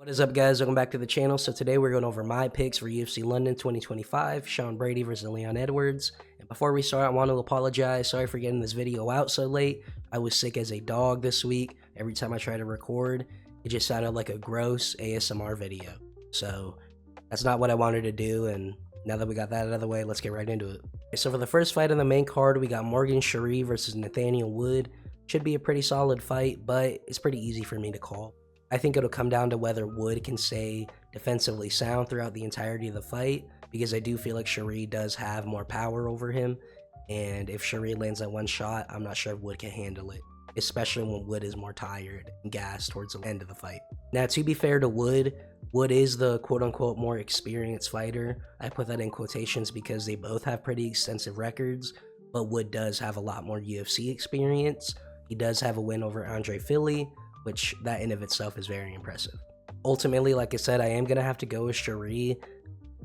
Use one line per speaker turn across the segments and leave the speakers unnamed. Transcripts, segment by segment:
What is up, guys? Welcome back to the channel. So today we're going over my picks for UFC London 2025, Sean Brady versus Leon Edwards. And before we start, I want to apologize. Sorry for getting this video out so late. I was sick as a dog this week. Every time I try to record, it just sounded like a gross ASMR video. So that's not what I wanted to do. And now that we got that out of the way, let's get right into it. Okay, so for the first fight on the main card, we got Morgan Charriere versus Nathaniel Wood. Should be a pretty solid fight, but it's pretty easy for me to call. I think it'll come down to whether Wood can stay defensively sound throughout the entirety of the fight, because I do feel like Charriere does have more power over him, and if Charriere lands that one shot, I'm not sure if Wood can handle it, especially when Wood is more tired and gassed towards the end of the fight. Now, to be fair to Wood, Wood is the quote-unquote more experienced fighter. I put that in quotations because they both have pretty extensive records, but Wood does have a lot more UFC experience. He does have a win over Andre Philly, which that in of itself is very impressive. Ultimately, like I said, I am going to have to go with Charriere.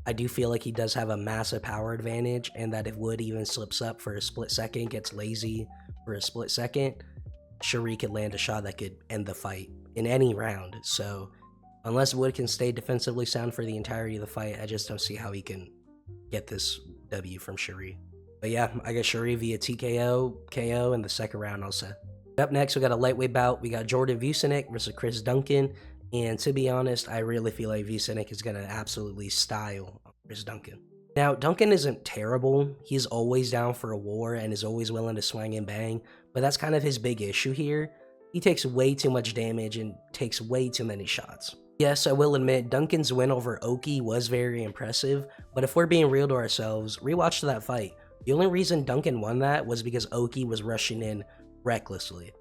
I do feel like he does have a massive power advantage, and that if Wood even slips up for a split second, gets lazy for a split second, Charriere could land a shot that could end the fight in any round. So unless Wood can stay defensively sound for the entirety of the fight, I just don't see how he can get this W from Charriere. But yeah, I got Charriere via TKO, KO in the second round, I'll say. Up next, we got a lightweight bout. We got Jordan Vucenic versus Chris Duncan. And to be honest, I really feel like Vucenic is going to absolutely style Chris Duncan. Now, Duncan isn't terrible. He's always down for a war and is always willing to swing and bang. But that's kind of his big issue here. He takes way too much damage and takes way too many shots. Yes, I will admit, Duncan's win over Oki was very impressive. But if we're being real to ourselves, rewatch that fight. The only reason Duncan won that was because Oki was rushing in recklessly.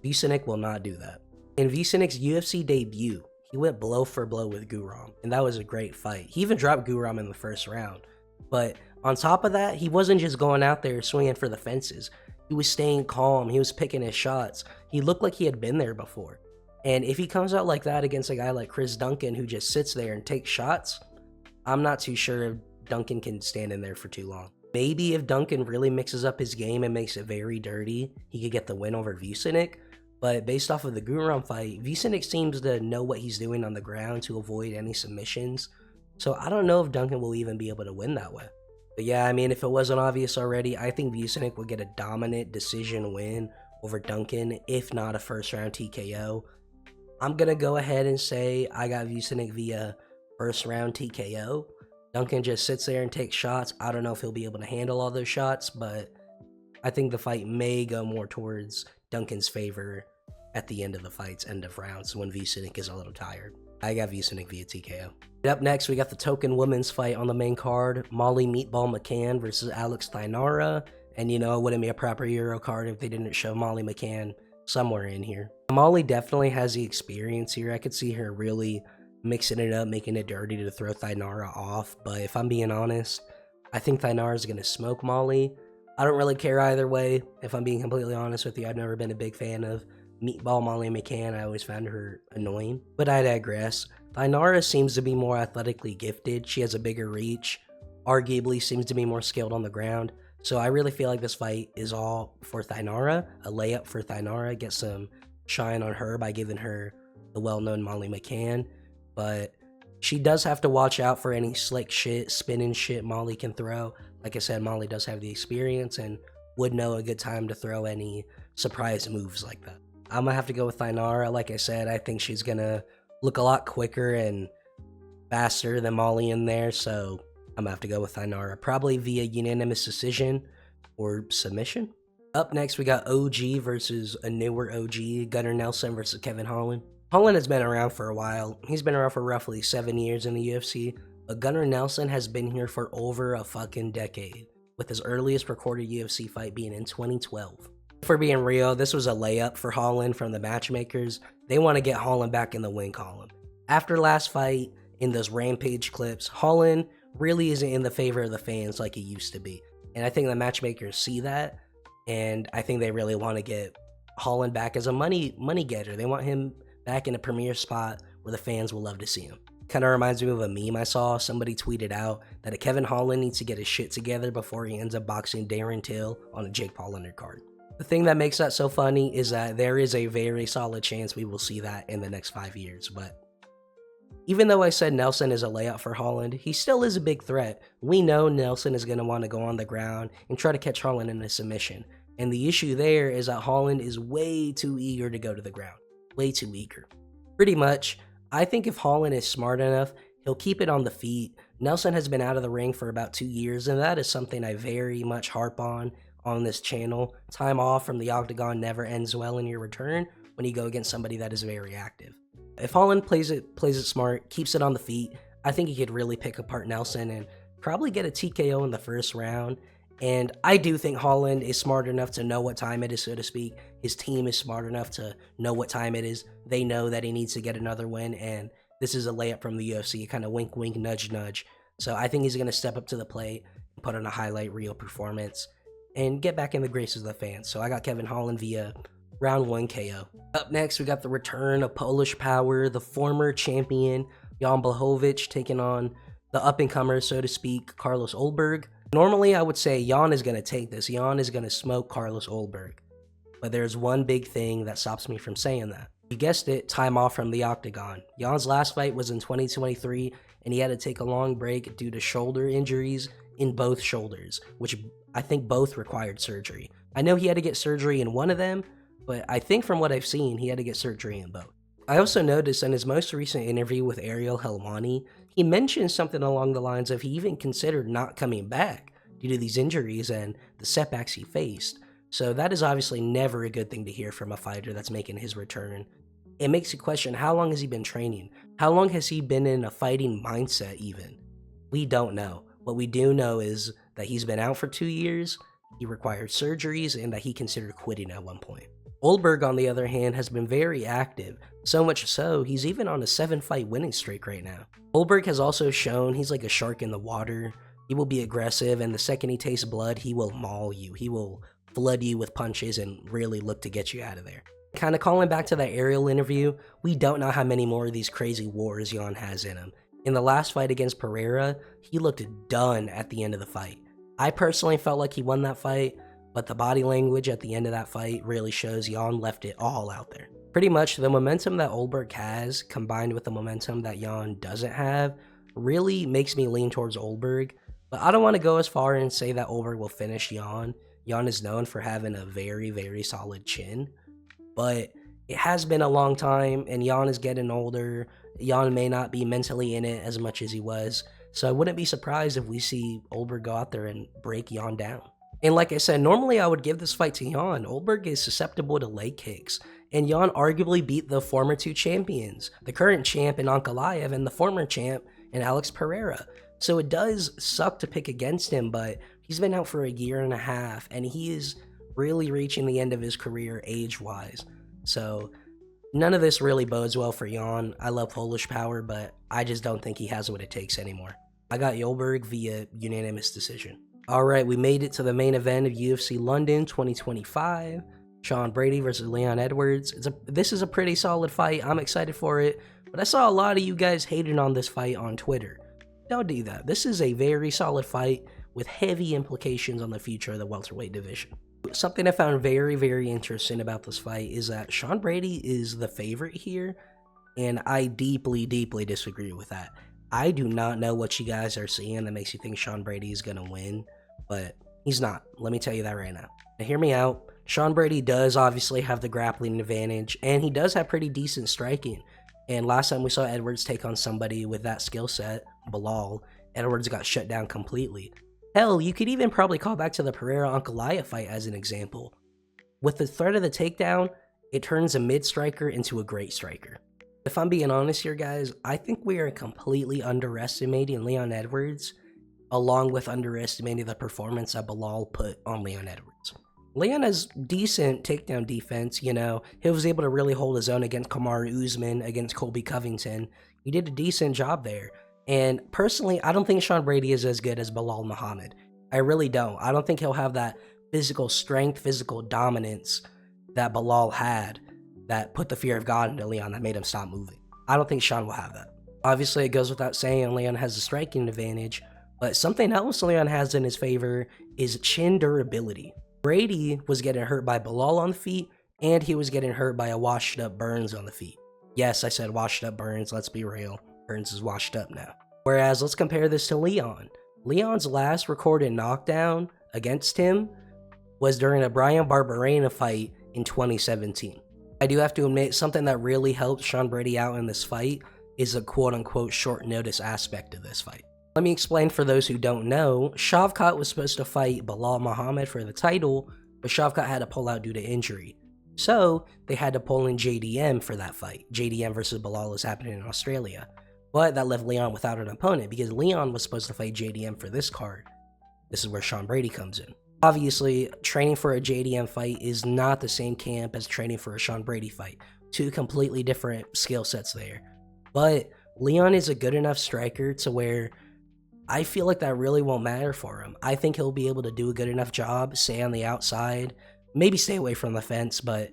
Vucenic will not do that. In Vucenic's UFC debut, he went blow for blow with Guram, and that was a great fight. He even dropped Guram in the first round. But on top of that, he wasn't just going out there swinging for the fences. He was staying calm. He was picking his shots. He looked like he had been there before. And if he comes out like that against a guy like Chris Duncan, who just sits there and takes shots, I'm not too sure if Duncan can stand in there for too long. Maybe if Duncan really mixes up his game and makes it very dirty, he could get the win over Vucenic. But based off of the Guram fight, Vucenic seems to know what he's doing on the ground to avoid any submissions. So I don't know if Duncan will even be able to win that way. But yeah, I mean, if it wasn't obvious already, I think Vucenic would get a dominant decision win over Duncan, if not a first round TKO. I'm going to go ahead and say I got Vucenic via first round TKO. Duncan just sits there and takes shots. I don't know if he'll be able to handle all those shots, but I think the fight may go more towards Duncan's favor at the end of the fight's end of rounds when Vucenic is a little tired. I got Vucenic via TKO. Up next, we got the token women's fight on the main card. Molly Meatball McCann versus Alex Thainara. And you know, it wouldn't be a proper Euro card if they didn't show Molly McCann somewhere in here. Molly definitely has the experience here. I could see her really mixing it up, making it dirty to throw Thainara off. But if I'm being honest, I think Thainara is going to smoke Molly. I don't really care either way. If I'm being completely honest with you, I've never been a big fan of Meatball Molly McCann. I always found her annoying. But I digress. Thainara seems to be more athletically gifted. She has a bigger reach. Arguably seems to be more skilled on the ground. So I really feel like this fight is all for Thainara. A layup for Thainara. Get some shine on her by giving her the well-known Molly McCann. But she does have to watch out for any slick shit, spinning shit Molly can throw. Like I said, Molly does have the experience and would know a good time to throw any surprise moves like that. I'm going to have to go with Thainara. Like I said, I think she's going to look a lot quicker and faster than Molly in there. So I'm going to have to go with Thainara. Probably via unanimous decision or submission. Up next, we got OG versus a newer OG. Gunnar Nelson versus Kevin Holland. Holland has been around for a while. He's been around for roughly 7 years in the UFC. But Gunnar Nelson has been here for over a fucking decade, with his earliest recorded UFC fight being in 2012. For being real, this was a layup for Holland from the matchmakers. They want to get Holland back in the win column. After last fight, in those Rampage clips, Holland really isn't in the favor of the fans like he used to be. And I think the matchmakers see that, and I think they really want to get Holland back as a money getter. They want him back in a premier spot where the fans will love to see him. Kind of reminds me of a meme I saw. Somebody tweeted out that Kevin Holland needs to get his shit together before he ends up boxing Darren Till on a Jake Paul undercard. The thing that makes that so funny is that there is a very solid chance we will see that in the next 5 years, but Even though I said Nelson is a layup for Holland, he still is a big threat. We know Nelson is going to want to go on the ground and try to catch Holland in a submission. And the issue there is that Holland is way too eager to go to the ground. Way too eager. Pretty much, I think if Holland is smart enough, he'll keep it on the feet. Nelson has been out of the ring for about 2 years, and that is something I very much harp on this channel. Time off from the octagon never ends well in your return when you go against somebody that is very active. If Holland plays it smart, keeps it on the feet, I think he could really pick apart Nelson and probably get a TKO in the first round. And I do think Holland is smart enough to know what time it is, so to speak. His team is smart enough to know what time it is. They know that he needs to get another win, and this is a layup from the UFC, kind of wink, wink, nudge, nudge. So I think he's going to step up to the plate and put on a highlight reel performance and get back in the graces of the fans. So I got Kevin Holland via round 1 KO. Up next, we got the return of Polish Power, the former champion, Jan Blachowicz, taking on the up-and-comer, so to speak, Carlos Ulberg. Normally, I would say Jan is going to take this. Jan is going to smoke Carlos Ulberg. But there's one big thing that stops me from saying that. You guessed it, time off from the octagon. Jan's last fight was in 2023, and he had to take a long break due to shoulder injuries in both shoulders, which I think both required surgery. I know he had to get surgery in one of them, but I think from what I've seen, he had to get surgery in both. I also noticed in his most recent interview with Ariel Helwani, he mentioned something along the lines of he even considered not coming back due to these injuries and the setbacks he faced. So that is obviously never a good thing to hear from a fighter that's making his return. It makes you question, how long has he been training? How long has he been in a fighting mindset even? We don't know. What we do know is that he's been out for 2 years, he required surgeries, and that he considered quitting at one point. Ulberg, on the other hand, has been very active, so much so he's even on a 7-fight winning streak right now. Ulberg has also shown he's like a shark in the water. He will be aggressive, and the second he tastes blood, he will maul you. He will flood you with punches and really look to get you out of there. Kind of calling back to that Ariel interview, we don't know how many more of these crazy wars Jan has in him. In the last fight against Charriere, he looked done at the end of the fight. I personally felt like he won that fight, but the body language at the end of that fight really shows Jan left it all out there. Pretty much the momentum that Ulberg has, combined with the momentum that Jan doesn't have, really makes me lean towards Ulberg. But I don't want to go as far and say that Ulberg will finish Jan. Jan is known for having a very, very solid chin. But it has been a long time, and Jan is getting older. Jan may not be mentally in it as much as he was. So I wouldn't be surprised if we see Ulberg go out there and break Jan down. And like I said, normally I would give this fight to Jan. Ulberg is susceptible to leg kicks. And Jan arguably beat the former 2 champions, the current champ in Ankalaev and the former champ in Alex Pereira. So it does suck to pick against him, but he's been out for 1.5 years, and he is really reaching the end of his career age-wise. So none of this really bodes well for Jan. I love Polish Power, but I just don't think he has what it takes anymore. I got Ulberg via unanimous decision. Alright, we made it to the main event of UFC London 2025. Sean Brady versus Leon Edwards. This is a pretty solid fight. I'm excited for it, but I saw a lot of you guys hating on this fight on Twitter. Don't do that. This is a very solid fight with heavy implications on the future of the welterweight division. Something I found very, very interesting about this fight is that Sean Brady is the favorite here, and I deeply, deeply disagree with that. I do not know what you guys are seeing that makes you think Sean Brady is going to win, but he's not. Let me tell you that right now. Now, hear me out. Sean Brady does obviously have the grappling advantage, and he does have pretty decent striking. And last time we saw Edwards take on somebody with that skill set, Bilal, Edwards got shut down completely. Hell, you could even probably call back to the Pereira-Ankalaev fight as an example. With the threat of the takedown, it turns a mid-striker into a great striker. If I'm being honest here, guys, I think we are completely underestimating Leon Edwards, along with underestimating the performance that Bilal put on Leon Edwards. Leon has decent takedown defense, you know. He was able to really hold his own against Kamaru Usman, against Colby Covington. He did a decent job there. And personally, I don't think Sean Brady is as good as Bilal Muhammad. I really don't. I don't think he'll have that physical strength, physical dominance that Bilal had that put the fear of God into Leon that made him stop moving. I don't think Sean will have that. Obviously, it goes without saying Leon has a striking advantage, but something else Leon has in his favor is chin durability. Brady was getting hurt by Bilal on the feet, and he was getting hurt by a washed-up Burns on the feet. Yes, I said washed-up Burns, let's be real. Burns is washed up now. Whereas, let's compare this to Leon. Leon's last recorded knockdown against him was during a Brian Barberena fight in 2017. I do have to admit, something that really helped Sean Brady out in this fight is the quote-unquote short notice aspect of this fight. Let me explain for those who don't know. Shavkat was supposed to fight Belal Muhammad for the title, but Shavkat had to pull out due to injury. So, they had to pull in JDM for that fight. JDM versus Belal is happening in Australia. But that left Leon without an opponent, because Leon was supposed to fight JDM for this card. This is where Sean Brady comes in. Obviously, training for a JDM fight is not the same camp as training for a Sean Brady fight. Two completely different skill sets there. But Leon is a good enough striker to where I feel like that really won't matter for him. I think he'll be able to do a good enough job, stay on the outside, maybe stay away from the fence, but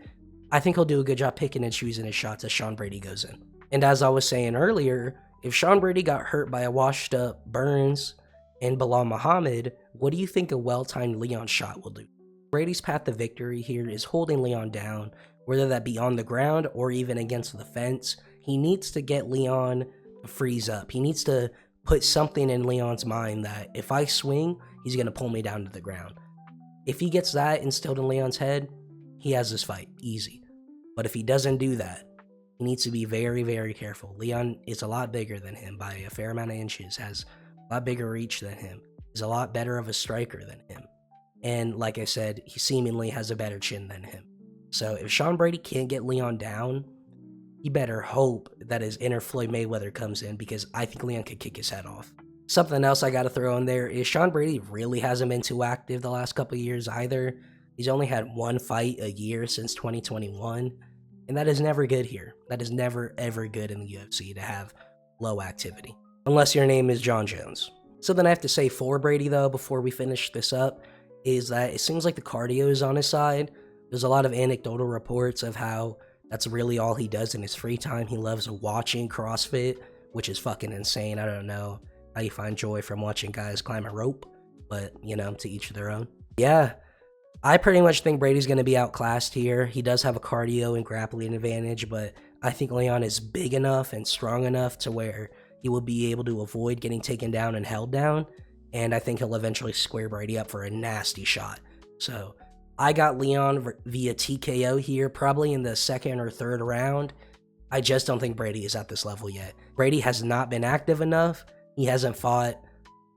I think he'll do a good job picking and choosing his shots as Sean Brady goes in. And as I was saying earlier, if Sean Brady got hurt by a washed up Burns and Belal Muhammad, what do you think a well-timed Leon shot will do? Brady's path to victory here is holding Leon down, whether that be on the ground or even against the fence. He needs to get Leon to freeze up. He needs to put something in Leon's mind that if I swing, he's going to pull me down to the ground. If he gets that instilled in Leon's head, he has this fight, easy. But if he doesn't do that, he needs to be very, very careful. Leon is a lot bigger than him by a fair amount of inches, has a lot bigger reach than him, is a lot better of a striker than him. And like I said, he seemingly has a better chin than him. So if Sean Brady can't get Leon down, he better hope that his inner Floyd Mayweather comes in, because I think Leon could kick his head off. Something else I got to throw in there is Sean Brady really hasn't been too active the last couple of years either. He's only had one fight a year since 2021. And that is never good here. That is never, ever good in the UFC to have low activity. Unless your name is John Jones. Something I have to say for Brady, though, before we finish this up, is that it seems like the cardio is on his side. There's a lot of anecdotal reports of how that's really all he does in his free time. He loves watching CrossFit, which is fucking insane. I don't know how you find joy from watching guys climb a rope, but, you know, to each their own. Yeah. I pretty much think Brady's going to be outclassed here. He does have a cardio and grappling advantage, but I think Leon is big enough and strong enough to where he will be able to avoid getting taken down and held down, and I think he'll eventually square Brady up for a nasty shot. So I got Leon via TKO here, probably in the second or third round. I just don't think Brady is at this level yet. Brady has not been active enough. He hasn't fought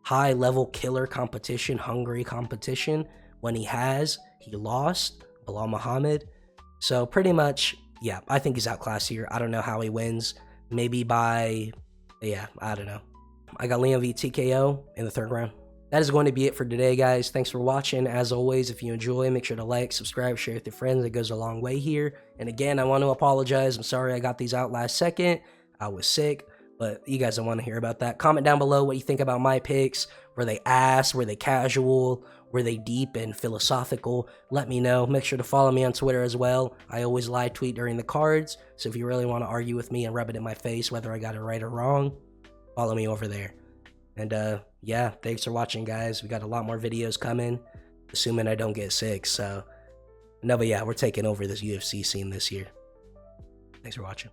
high-level killer competition, hungry competition. When he has, he lost Belal Muhammad. So pretty much, yeah, I think he's outclassed here. I don't know how he wins. Maybe by, yeah, I don't know. I got Leon via TKO in the third round. That is going to be it for today, guys. Thanks for watching. As always, if you enjoy, make sure to like, subscribe, share with your friends. It goes a long way here. And again, I want to apologize. I'm sorry I got these out last second. I was sick, but you guys don't want to hear about that. Comment down below what you think about my picks. Were they ass? Were they casual? Were they deep and philosophical? Let me know. Make sure to follow me on Twitter as well. I always live tweet during the cards. So if you really want to argue with me and rub it in my face, whether I got it right or wrong, follow me over there. And yeah, thanks for watching, guys. We got a lot more videos coming, assuming I don't get sick. So, no, but yeah, we're taking over this UFC scene this year. Thanks for watching.